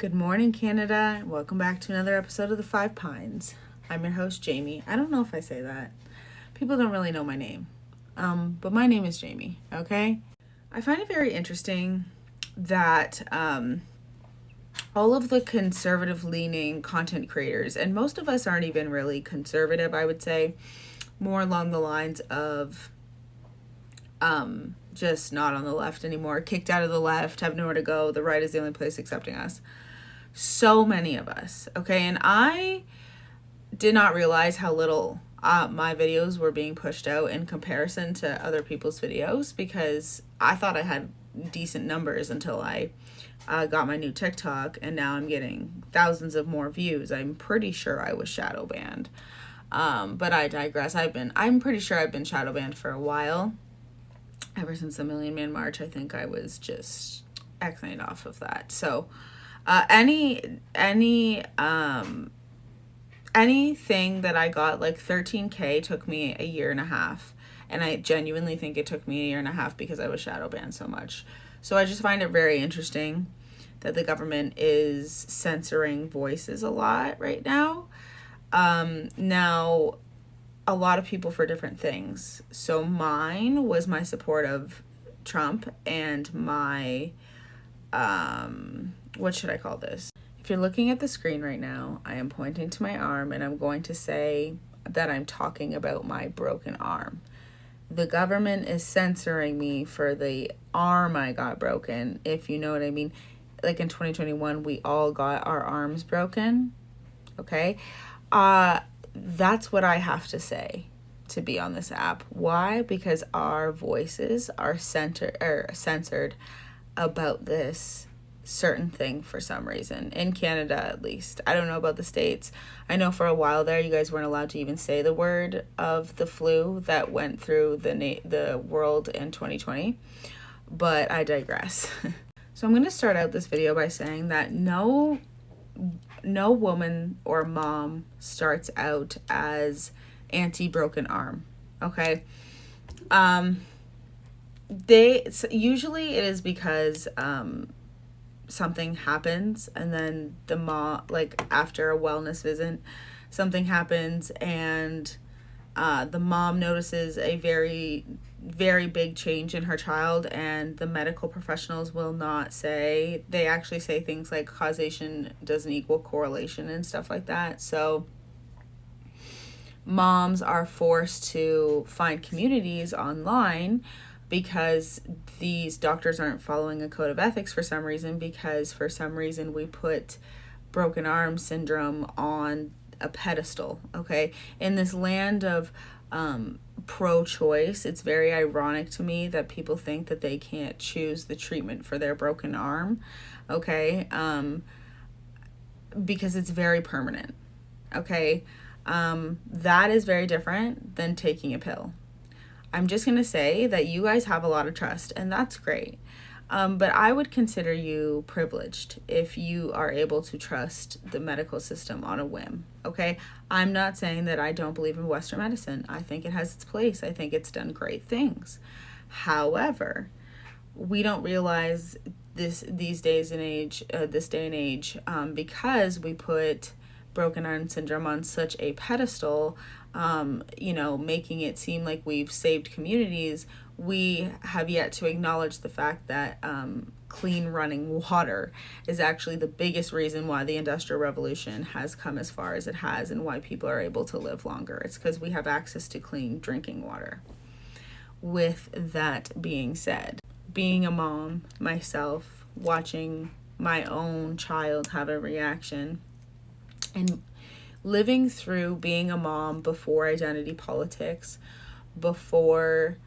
Good morning, Canada. Welcome back to another episode of the Five Pines. I'm your host, Jamie. I don't know if I say that. People don't really know my name. But my name is Jamie, okay? I find it very interesting that all of the conservative-leaning content creators, and most of us aren't even really conservative, I would say, more along the lines of just not on the left anymore, kicked out of the left, have nowhere to go, the right is the only place accepting us. So many of us, okay? And I did not realize how little my videos were being pushed out in comparison to other people's videos, because I thought I had decent numbers until I got my new TikTok, and now I'm getting thousands of more views. I'm pretty sure I was shadow banned. But I digress. I'm pretty sure I've been shadow banned for a while. Ever since the Million Man March, I think I was just exiting off of that. So anything that I got like 13K took me a year and a half, and I genuinely think it took me a year and a half because I was shadow banned so much. So I just find it very interesting that the government is censoring voices a lot right now. Now, a lot of people for different things. So mine was my support of Trump and my what should I call this? If you're looking at the screen right now, I am pointing to my arm, and I'm going to say that I'm talking about my broken arm. The government is censoring me for the arm I got broken, if you know what I mean. Like in 2021, we all got our arms broken, okay? That's what I have to say to be on this app. Why? Because our voices are censored about this certain thing for some reason, in Canada at least. I don't know about the States. I know for a while there you guys weren't allowed to even say the word of the flu that went through the world in 2020, but I digress. So I'm going to start out this video by saying that no woman or mom starts out as anti-broken arm, okay? Usually it is because something happens, and then the mom, like after a wellness visit, something happens, and the mom notices a very, very big change in her child, and the medical professionals will not say, they actually say things like causation doesn't equal correlation and stuff like that. So moms are forced to find communities online because these doctors aren't following a code of ethics for some reason, because for some reason we put broken arm syndrome on a pedestal, okay? In this land of pro-choice, it's very ironic to me that people think that they can't choose the treatment for their broken arm, okay? Because it's very permanent, okay? That is very different than taking a pill. I'm just going to say that you guys have a lot of trust, and that's great. But I would consider you privileged if you are able to trust the medical system on a whim, okay? I'm not saying that I don't believe in Western medicine. I think it has its place. I think it's done great things. However, we don't realize this day and age, because we put broken arm syndrome on such a pedestal, making it seem like we've saved communities. We have yet to acknowledge the fact that clean running water is actually the biggest reason why the Industrial Revolution has come as far as it has, and why people are able to live longer. It's because we have access to clean drinking water. With that being said, being a mom myself, watching my own child have a reaction, and living through being a mom before identity politics, before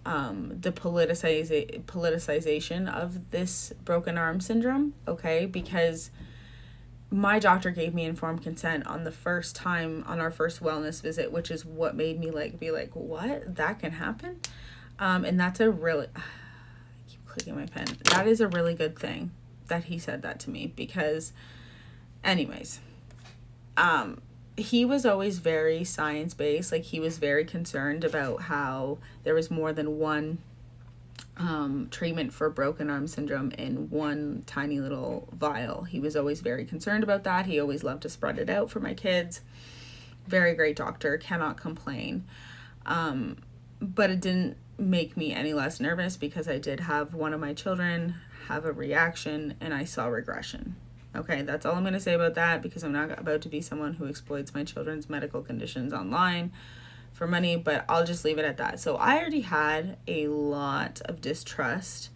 the politicization of this broken arm syndrome, okay? Because my doctor gave me informed consent on our first wellness visit, which is what made me be like, what? That can happen? And that's a really, I keep clicking my pen. That is a really good thing that he said that to me, because anyways, he was always very science-based. Like, he was very concerned about how there was more than one treatment for broken arm syndrome in one tiny little vial. He was always very concerned about that. He always loved to spread it out for my kids. Very great doctor, cannot complain. But it didn't make me any less nervous because I did have one of my children have a reaction and I saw regression. Okay, that's all I'm going to say about that, because I'm not about to be someone who exploits my children's medical conditions online for money, but I'll just leave it at that. So I already had a lot of distrust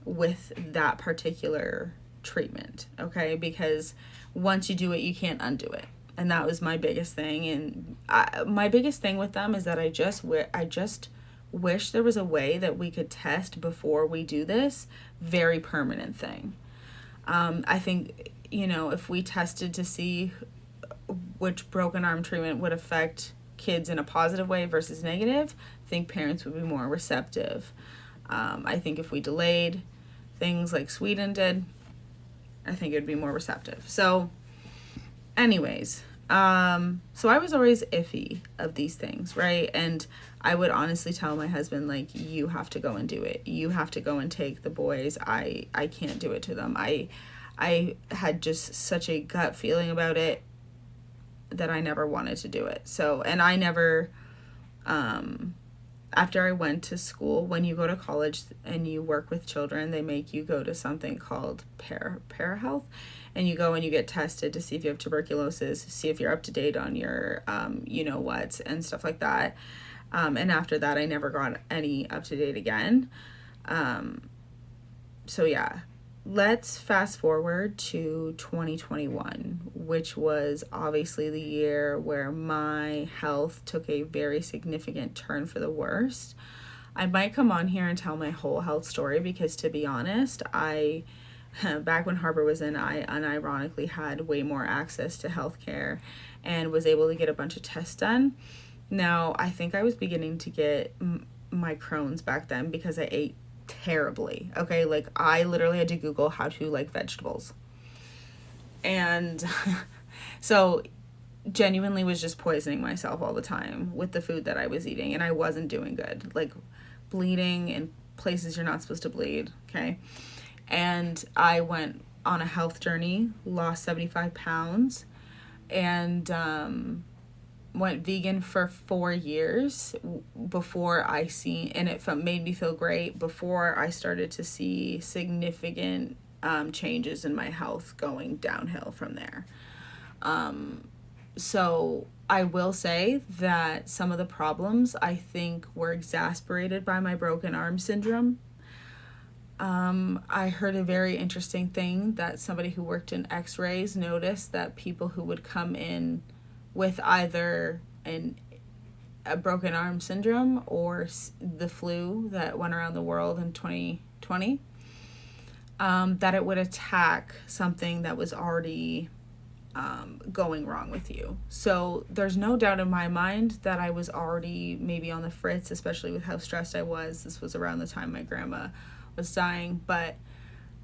with that particular treatment, okay, because once you do it, you can't undo it. And that was my biggest thing. And my biggest thing with them is that I just wish there was a way that we could test before we do this very permanent thing. I think, if we tested to see which broken arm treatment would affect kids in a positive way versus negative, I think parents would be more receptive. I think if we delayed things like Sweden did, I think it would be more receptive. So anyways, so I was always iffy of these things, right? And I would honestly tell my husband, like, you have to go and do it. You have to go and take the boys. I can't do it to them. I had just such a gut feeling about it that I never wanted to do it. So, and I never, after I went to school, when you go to college and you work with children, they make you go to something called parahealth, and you go and you get tested to see if you have tuberculosis, see if you're up to date on your, what's and stuff like that. And after that, I never got any up to date again. So yeah, let's fast forward to 2021, which was obviously the year where my health took a very significant turn for the worst. I might come on here and tell my whole health story because, to be honest, back when Harbor was in, I unironically had way more access to healthcare and was able to get a bunch of tests done. Now, I think I was beginning to get my Crohn's back then because I ate terribly. Okay, like I literally had to Google how to like vegetables. And so genuinely was just poisoning myself all the time with the food that I was eating, and I wasn't doing good. Like bleeding in places you're not supposed to bleed, okay? And I went on a health journey, lost 75 pounds, and went vegan for 4 years before I seen, and it made me feel great before I started to see significant changes in my health going downhill from there. So I will say that some of the problems I think were exacerbated by my broken arm syndrome. I heard a very interesting thing that somebody who worked in x-rays noticed that people who would come in with either a broken arm syndrome or the flu that went around the world in 2020, that it would attack something that was already going wrong with you. So there's no doubt in my mind that I was already maybe on the fritz, especially with how stressed I was. This was around the time my grandma was dying. But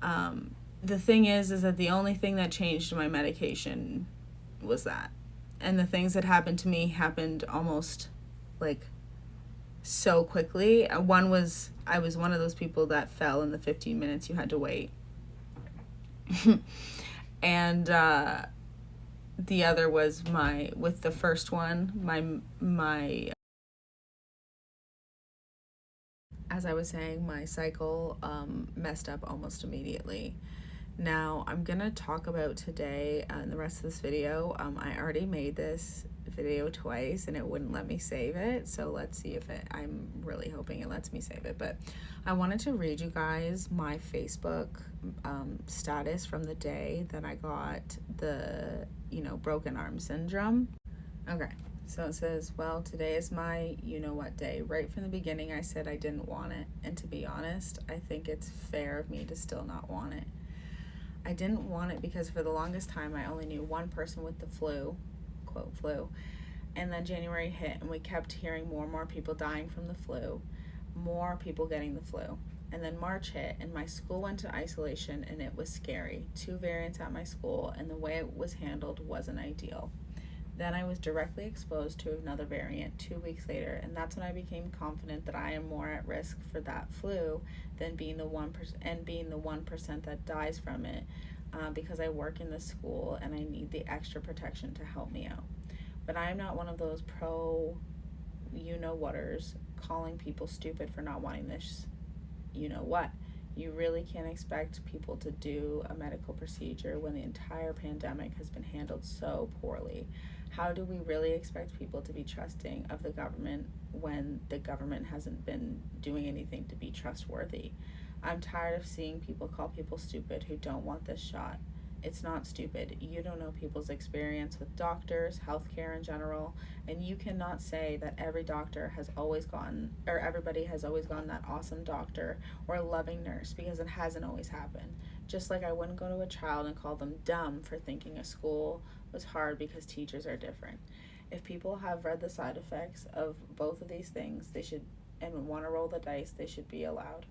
the thing is that the only thing that changed my medication was that. And the things that happened to me happened almost like so quickly. One was I was one of those people that fell in the 15 minutes you had to wait. And the other was with the first one, my as I was saying, my cycle messed up almost immediately. Now, I'm going to talk about today in the rest of this video. I already made this video twice and it wouldn't let me save it. So let's see if I'm really hoping it lets me save it. But I wanted to read you guys my Facebook status from the day that I got the, broken arm syndrome. Okay. So it says, well, today is my you-know-what day. Right from the beginning, I said I didn't want it. And to be honest, I think it's fair of me to still not want it. I didn't want it because for the longest time, I only knew one person with the flu, quote flu. And then January hit and we kept hearing more and more people dying from the flu, more people getting the flu. And then March hit and my school went to isolation and it was scary. 2 variants at my school and the way it was handled wasn't ideal. Then I was directly exposed to another variant 2 weeks later, and that's when I became confident that I am more at risk for that flu than being the 1% and being the 1% that dies from it, because I work in the school and I need the extra protection to help me out. But I am not one of those pro you know whaters calling people stupid for not wanting this you know what. You really can't expect people to do a medical procedure when the entire pandemic has been handled so poorly. How do we really expect people to be trusting of the government when the government hasn't been doing anything to be trustworthy? I'm tired of seeing people call people stupid who don't want this shot. It's not stupid. You don't know people's experience with doctors, healthcare in general, and you cannot say that every doctor has always gone, or everybody has always gone that awesome doctor or loving nurse, because it hasn't always happened. Just like I wouldn't go to a child and call them dumb for thinking a school was hard because teachers are different. If people have read the side effects of both of these things, they should, and want to roll the dice, they should be allowed.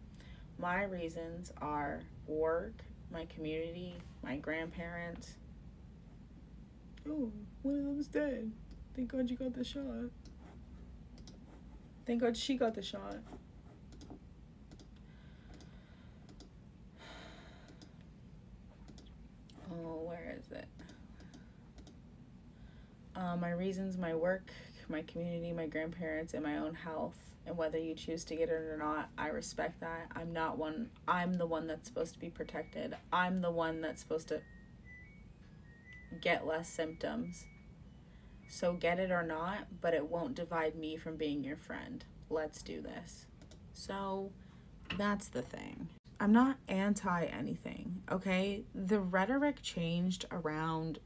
My reasons are work, my community, my grandparents. Oh, one of them's dead. Thank God you got the shot. Thank God she got the shot. Oh, where is it? My reasons, my work, my community, my grandparents, and my own health. And whether you choose to get it or not, I respect that. I'm the one that's supposed to be protected. I'm the one that's supposed to get less symptoms. So get it or not, but it won't divide me from being your friend. Let's do this. So that's the thing. I'm not anti anything, okay? The rhetoric changed around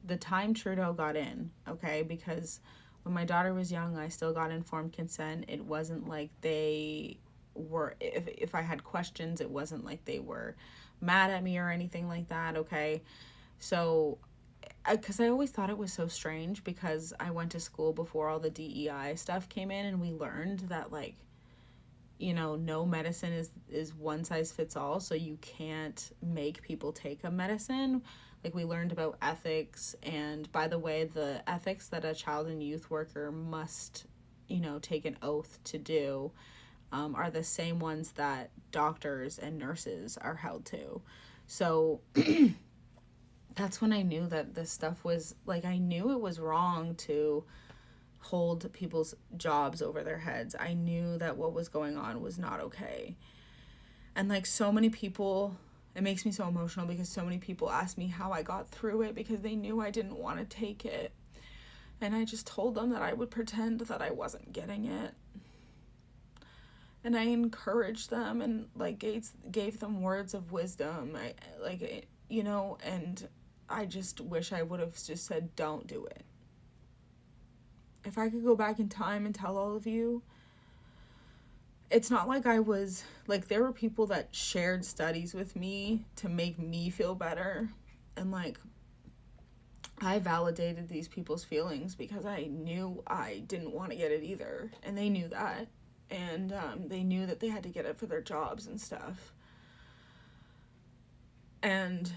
the time Trudeau got in, okay? Because when my daughter was young, I still got informed consent. It wasn't like they were, if I had questions, it wasn't like they were mad at me or anything like that, okay? So, because I always thought it was so strange, because I went to school before all the DEI stuff came in, and we learned that, like, you know, no medicine is one size fits all, so you can't make people take a medicine. Like, we learned about ethics, and by the way, the ethics that a child and youth worker must, you know, take an oath to do are the same ones that doctors and nurses are held to. So that's when I knew that this stuff was, like, I knew it was wrong to hold people's jobs over their heads. I knew that what was going on was not okay. And, like, so many people, it makes me so emotional because so many people asked me how I got through it because they knew I didn't want to take it. And I just told them that I would pretend that I wasn't getting it. And I encouraged them and, like, gave them words of wisdom. And I just wish I would have just said, don't do it. If I could go back in time and tell all of you, it's not like I was, like, there were people that shared studies with me to make me feel better. And, like, I validated these people's feelings because I knew I didn't want to get it either. And they knew that. And they knew that they had to get it for their jobs and stuff. And,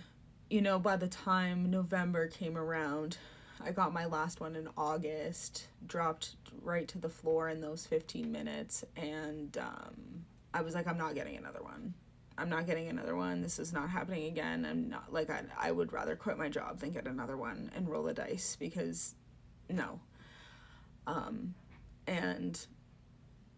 you know, by the time November came around, I got my last one in August, dropped right to the floor in those 15 minutes, and I was like, I'm not getting another one. I'm not getting another one. This is not happening again. I'm not, like, I would rather quit my job than get another one and roll the dice, because no. And,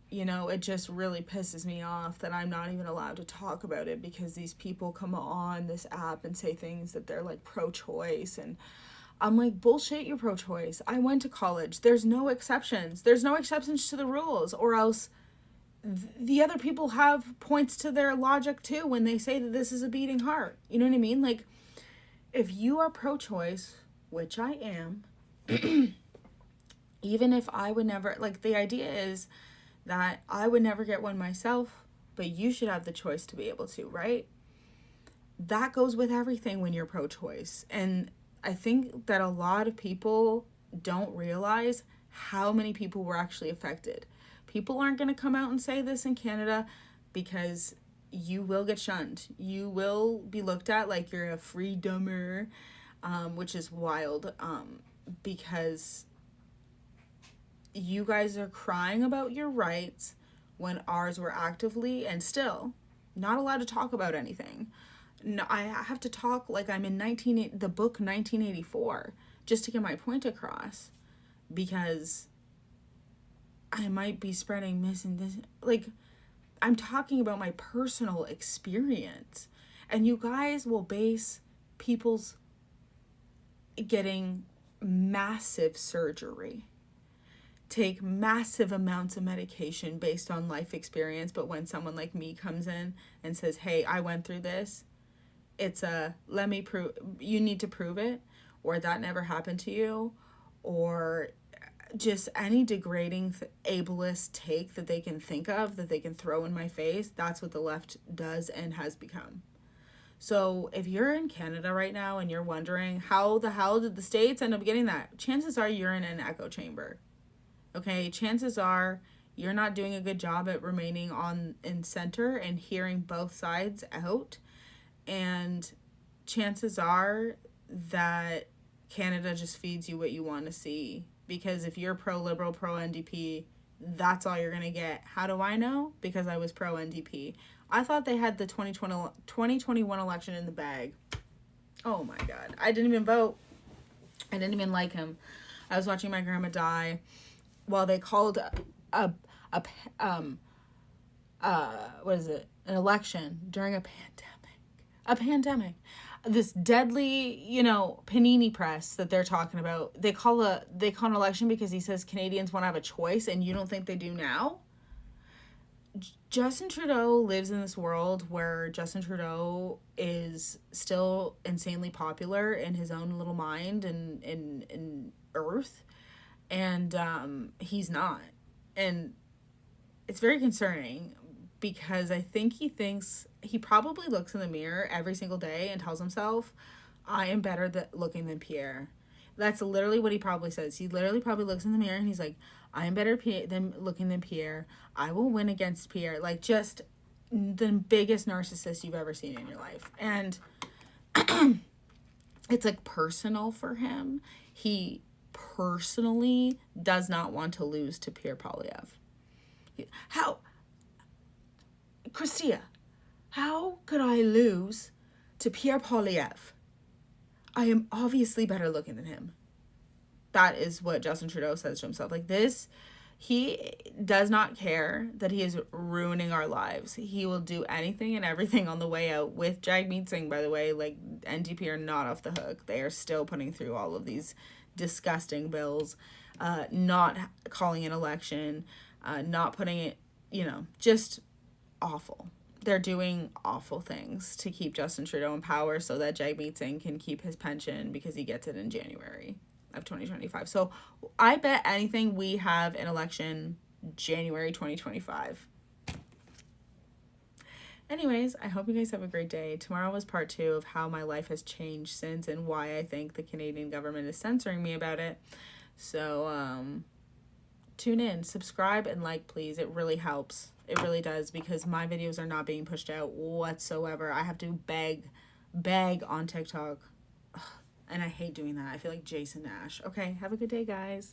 you know, it just really pisses me off that I'm not even allowed to talk about it, because these people come on this app and say things that they're, like, pro-choice, and I'm like, bullshit, you're pro-choice. I went to college. There's no exceptions. There's no exceptions to the rules, or else the other people have points to their logic too when they say that this is a beating heart. You know what I mean? Like, if you are pro-choice, which I am, even if I would never, like, the idea is that I would never get one myself, but you should have the choice to be able to, right? That goes with everything when you're pro-choice. And I think that a lot of people don't realize how many people were actually affected. People aren't going to come out and say this in Canada because you will get shunned. You will be looked at like you're a free dumber, which is wild. because you guys are crying about your rights when ours were actively and still not allowed to talk about anything. No, I have to talk like I'm in the book 1984 just to get my point across, because I might be spreading like, I'm talking about my personal experience, and you guys will base people's getting massive surgery, take massive amounts of medication based on life experience, but when someone like me comes in and says, hey, I went through this, it's a, let me prove, you need to prove it, or that never happened to you, or just any degrading ableist take that they can think of that they can throw in my face. That's what the left does and has become. So if you're in Canada right now and you're wondering how the hell did the States end up getting that, chances are you're in an echo chamber. Okay, chances are you're not doing a good job at remaining in center and hearing both sides out. And chances are that Canada just feeds you what you want to see. Because if you're pro-liberal, pro-NDP, that's all you're going to get. How do I know? Because I was pro-NDP. I thought they had the 2021 election in the bag. Oh my God. I didn't even vote. I didn't even like him. I was watching my grandma die while they called an election during a pandemic. This deadly, panini press that they're talking about. They call an election because he says Canadians want to have a choice, and you don't think they do now? Justin Trudeau lives in this world where Justin Trudeau is still insanely popular in his own little mind and in Earth, and he's not. And it's very concerning, because I think he probably looks in the mirror every single day and tells himself, I am better looking than Pierre. That's literally what he probably says. He literally probably looks in the mirror and he's like, I am better looking than Pierre. I will win against Pierre. Like, just the biggest narcissist you've ever seen in your life. And it's like personal for him. He personally does not want to lose to Pierre Poilievre. Christia, how could I lose to Pierre Poilievre? I am obviously better looking than him. That is what Justin Trudeau says to himself. Like this, he does not care that he is ruining our lives. He will do anything and everything on the way out with Jagmeet Singh, by the way. Like, NDP are not off the hook. They are still putting through all of these disgusting bills, not calling an election, not putting it, just awful. They're doing awful things to keep Justin Trudeau in power so that Jagmeet Singh can keep his pension because he gets it in January of 2025. So I bet anything we have an election January 2025. Anyways, I hope you guys have a great day. Tomorrow was part 2 of how my life has changed since and why I think the Canadian government is censoring me about it. So tune in, subscribe, and like, please. It really helps. It really does, because my videos are not being pushed out whatsoever. I have to beg on TikTok. Ugh, and I hate doing that. I feel like Jason Nash. Okay, have a good day, guys.